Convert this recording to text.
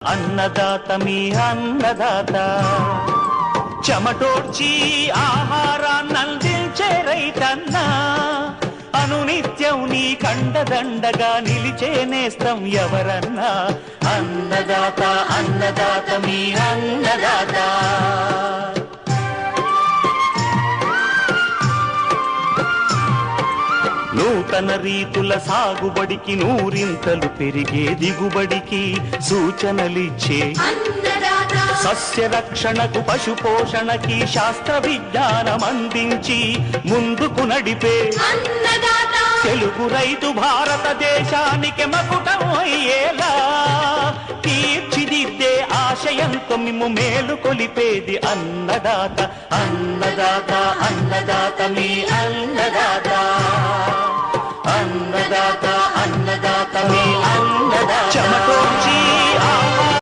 అన్నదాత మీ అన్నదాత చెమటోడ్చి ఆహారాన్నందించే రైతన్నా అనునిత్యం నీ కండదండగా నిలిచే నేస్తం ఎవరన్నా అన్నదాత అన్నదాత మీ అన్నదాత నూతన రీతుల సాగుబడికి నూరింతలు పెరిగే దిగుబడికి సూచనలిచ్చే సస్య రక్షణకు పశు పోషణకి శాస్త్ర విజ్ఞానం అందించి ముందుకు నడిపే తెలుగు రైతు భారతదేశానికి మకుటం అయ్యేలా తీర్చిదిద్దే ఆశయంతో మిమ్ము మేలు కొలిపేది అన్నదాత అన్నదాత అన్నదాత మీ అన్నదాత అన్నదాత అన్నదాత మీ